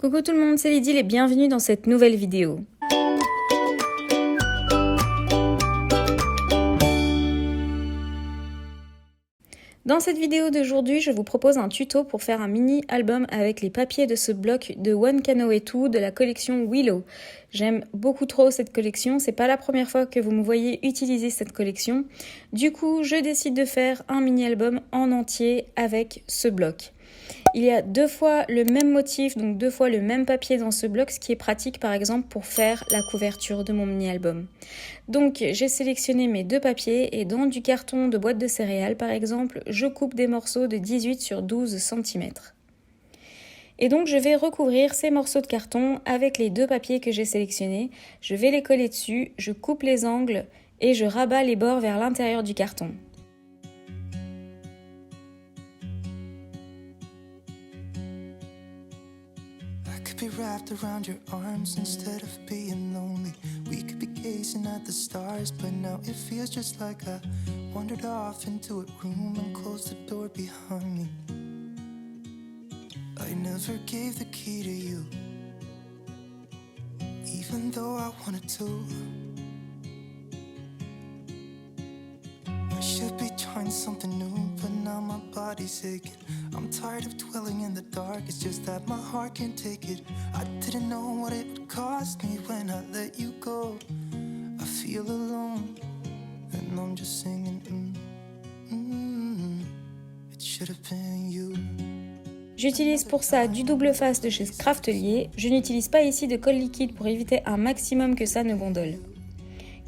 Coucou tout le monde, c'est Lydie et bienvenue dans cette nouvelle vidéo. Dans cette vidéo d'aujourd'hui, je vous propose un tuto pour faire un mini album avec les papiers de ce bloc de One Canoe Two de la collection Willow. J'aime beaucoup trop cette collection, c'est pas la première fois que vous me voyez utiliser cette collection. Du coup, je décide de faire un mini album en entier avec ce bloc. Il y a 2 fois le même motif, donc 2 fois le même papier dans ce bloc, ce qui est pratique par exemple pour faire la couverture de mon mini-album. Donc j'ai sélectionné mes 2 papiers et dans du carton de boîte de céréales par exemple, je coupe des morceaux de 18 sur 12 cm. Et donc je vais recouvrir ces morceaux de carton avec les 2 papiers que j'ai sélectionnés. Je vais les coller dessus, je coupe les angles et je rabats les bords vers l'intérieur du carton. Be wrapped around your arms instead of being lonely. We could be gazing at the stars, but now it feels just like I wandered off into a room and closed the door behind me. I never gave the key to you, even though I wanted to. I should be trying something new, but now my body's aching. I'm tired of dwelling in the dark, it's just that my heart can't take it. I didn't know what it would cost me when I let you go. I feel alone, and I'm just singing, it should have been you. J'utilise pour ça du double face de chez Craftelier. Je n'utilise pas ici de colle liquide pour éviter un maximum que ça ne gondole.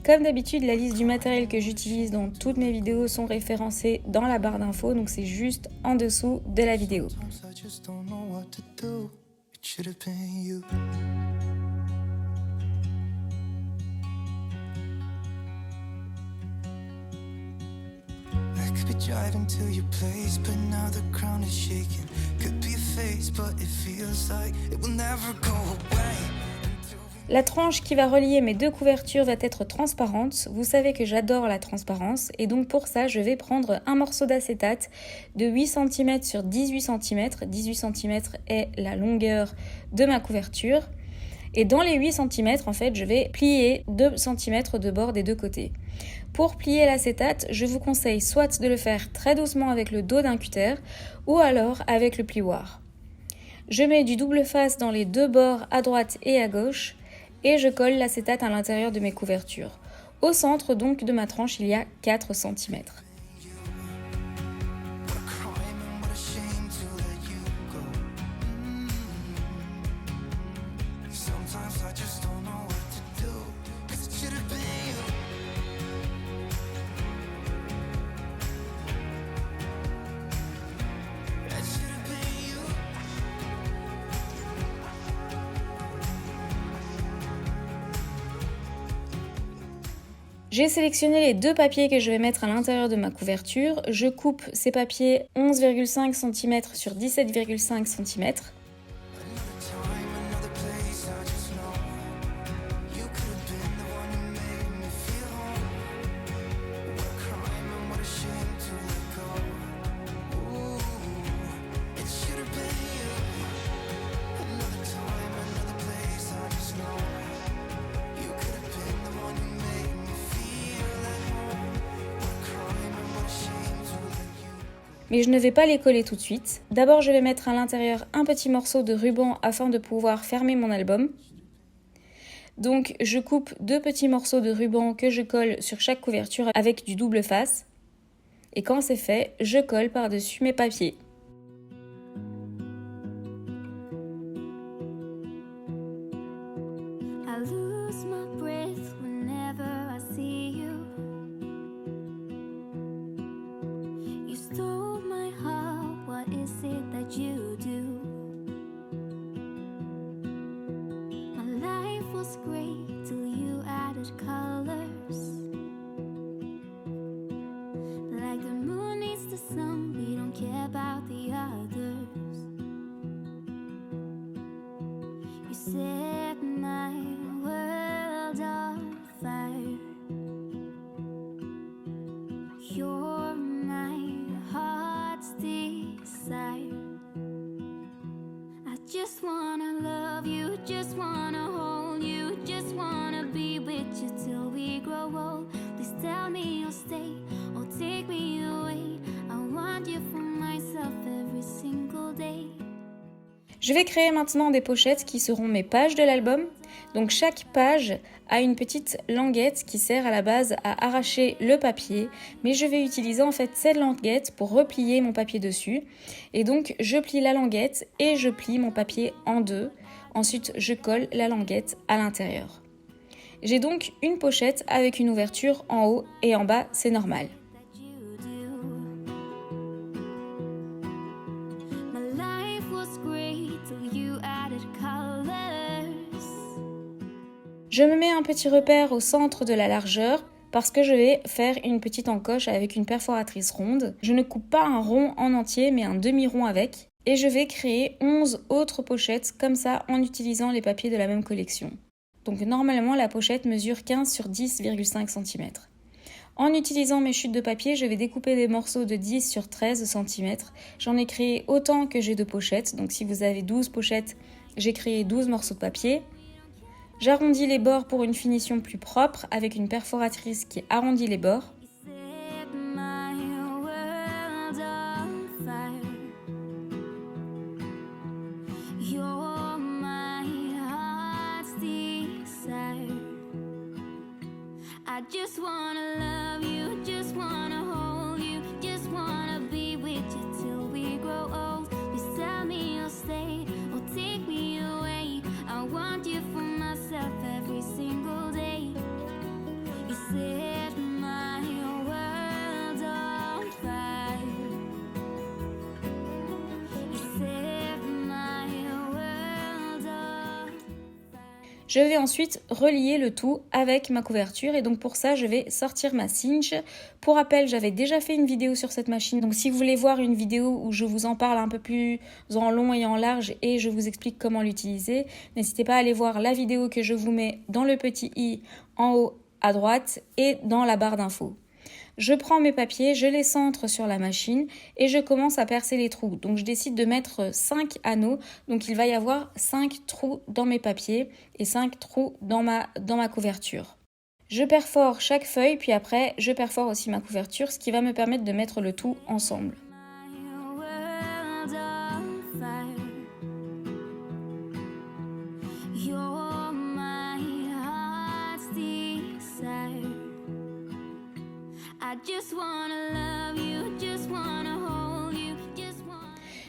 Comme d'habitude, la liste du matériel que j'utilise dans toutes mes vidéos sont référencées dans la barre d'infos, donc c'est juste en dessous de la vidéo. La tranche qui va relier mes 2 couvertures va être transparente. Vous savez que j'adore la transparence et donc pour ça, je vais prendre un morceau d'acétate de 8 cm sur 18 cm. 18 cm est la longueur de ma couverture. Et dans les 8 cm, en fait, je vais plier 2 cm de bord des 2 côtés. Pour plier l'acétate, je vous conseille soit de le faire très doucement avec le dos d'un cutter ou alors avec le plioir. Je mets du double face dans les 2 bords à droite et à gauche et je colle l'acétate à l'intérieur de mes couvertures. Au centre donc de ma tranche, il y a 4 cm. J'ai sélectionné les 2 papiers que je vais mettre à l'intérieur de ma couverture. Je coupe ces papiers 11,5 cm sur 17,5 cm. Mais je ne vais pas les coller tout de suite. D'abord, je vais mettre à l'intérieur un petit morceau de ruban afin de pouvoir fermer mon album. Donc, je coupe 2 petits morceaux de ruban que je colle sur chaque couverture avec du double face. Et quand c'est fait, je colle par-dessus mes papiers. Set my world on fire. You're my heart's desire. I just wanna love just wanna hold you, just wanna be with you till we grow old. Please tell me you'll stay or take me away. I want you for myself every single day. Je vais créer maintenant des pochettes qui seront mes pages de l'album. Donc chaque page a une petite languette qui sert à la base à arracher le papier, mais je vais utiliser en fait cette languette pour replier mon papier dessus. Et donc je plie la languette et je plie mon papier en deux. Ensuite je colle la languette à l'intérieur. J'ai donc une pochette avec une ouverture en haut et en bas, c'est normal. Je me mets un petit repère au centre de la largeur parce que je vais faire une petite encoche avec une perforatrice ronde. Je ne coupe pas un rond en entier mais un demi-rond avec. Et je vais créer 11 autres pochettes comme ça en utilisant les papiers de la même collection. Donc normalement la pochette mesure 15 sur 10,5 cm. En utilisant mes chutes de papier, je vais découper des morceaux de 10 sur 13 cm. J'en ai créé autant que j'ai de pochettes. Donc si vous avez 12 pochettes, j'ai créé 12 morceaux de papier. J'arrondis les bords pour une finition plus propre avec une perforatrice qui arrondit les bords. Je vais ensuite relier le tout avec ma couverture et donc pour ça je vais sortir ma cinch. Pour rappel, j'avais déjà fait une vidéo sur cette machine, donc si vous voulez voir une vidéo où je vous en parle un peu plus en long et en large et je vous explique comment l'utiliser, n'hésitez pas à aller voir la vidéo que je vous mets dans le petit i en haut à droite et dans la barre d'infos. Je prends mes papiers, je les centre sur la machine et je commence à percer les trous. Donc je décide de mettre 5 anneaux, donc il va y avoir 5 trous dans mes papiers et 5 trous dans ma couverture. Je perfore chaque feuille, puis après je perfore aussi ma couverture, ce qui va me permettre de mettre le tout ensemble.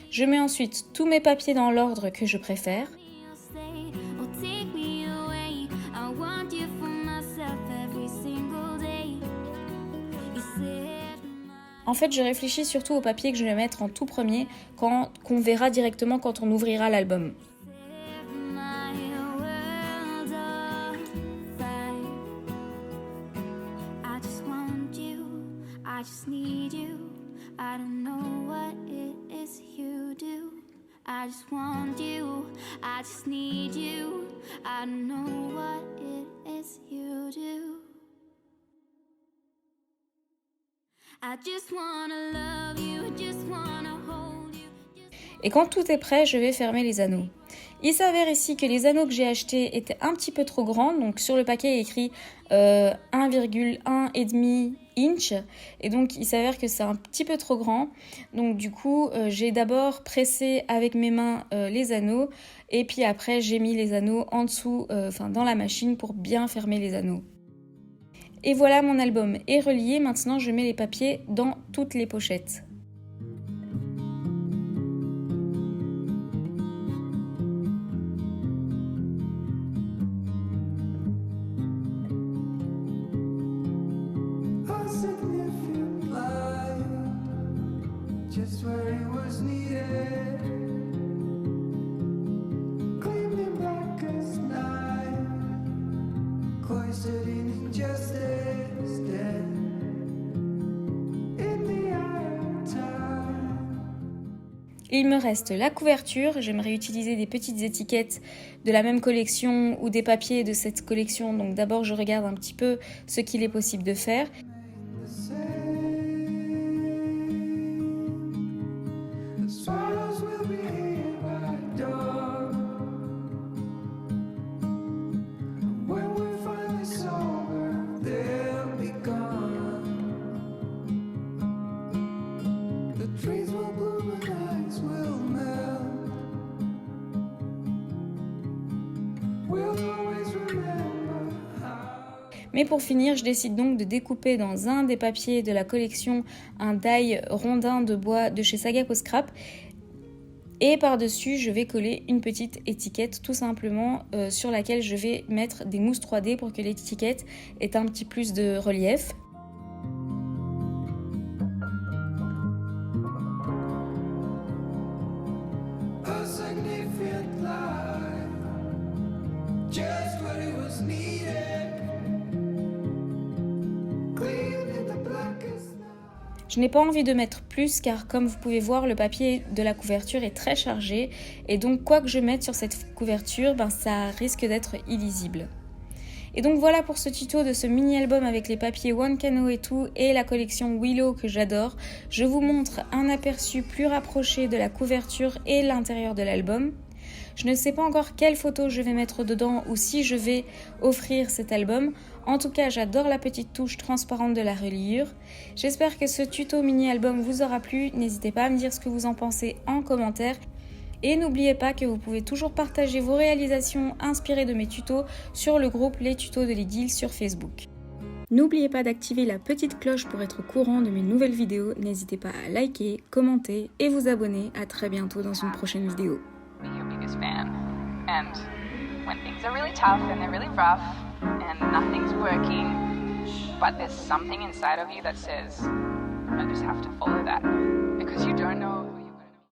Je mets ensuite tous mes papiers dans l'ordre que je préfère. En fait, je réfléchis surtout au papier que je vais mettre en tout premier, qu'on verra directement quand on ouvrira l'album. I just need you. I don't know what it is you do. I just want you. I just need you. I don't know what it is you do. I just wanna love you. Just wanna hold you. Et quand tout est prêt, je vais fermer les anneaux. Il s'avère ici que les anneaux que j'ai achetés étaient un petit peu trop grands, donc sur le paquet il y a écrit 1,1,5 inch et donc il s'avère que c'est un petit peu trop grand. Donc du coup j'ai d'abord pressé avec mes mains les anneaux et puis après j'ai mis les anneaux en dessous, dans la machine pour bien fermer les anneaux. Et voilà, mon album est relié. Maintenant je mets les papiers dans toutes les pochettes. Just where it was needed, gleaming black as night, cloistered in injustice, dead in the eye of time. Il me reste la couverture. J'aimerais utiliser des petites étiquettes de la même collection ou des papiers de cette collection. Donc d'abord je regarde un petit peu ce qu'il est possible de faire. Mais pour finir, je décide donc de découper dans un des papiers de la collection un die rondin de bois de chez Sagako Scrap. Et par-dessus, je vais coller une petite étiquette tout simplement sur laquelle je vais mettre des mousses 3D pour que l'étiquette ait un petit plus de relief. Je n'ai pas envie de mettre plus car comme vous pouvez voir le papier de la couverture est très chargé et donc quoi que je mette sur cette couverture, ça risque d'être illisible. Et donc voilà pour ce tuto de ce mini album avec les papiers One Canoe Two et la collection Willow que j'adore. Je vous montre un aperçu plus rapproché de la couverture et l'intérieur de l'album. Je ne sais pas encore quelle photo je vais mettre dedans ou si je vais offrir cet album. En tout cas, j'adore la petite touche transparente de la reliure. J'espère que ce tuto mini-album vous aura plu. N'hésitez pas à me dire ce que vous en pensez en commentaire. Et n'oubliez pas que vous pouvez toujours partager vos réalisations inspirées de mes tutos sur le groupe Les Tutos de l'Idylle sur Facebook. N'oubliez pas d'activer la petite cloche pour être au courant de mes nouvelles vidéos. N'hésitez pas à liker, commenter et vous abonner. À très bientôt dans une prochaine vidéo. Your biggest fan. And when things are really tough and they're really rough and nothing's working, but there's something inside of you that says, I just have to follow that. Because you don't know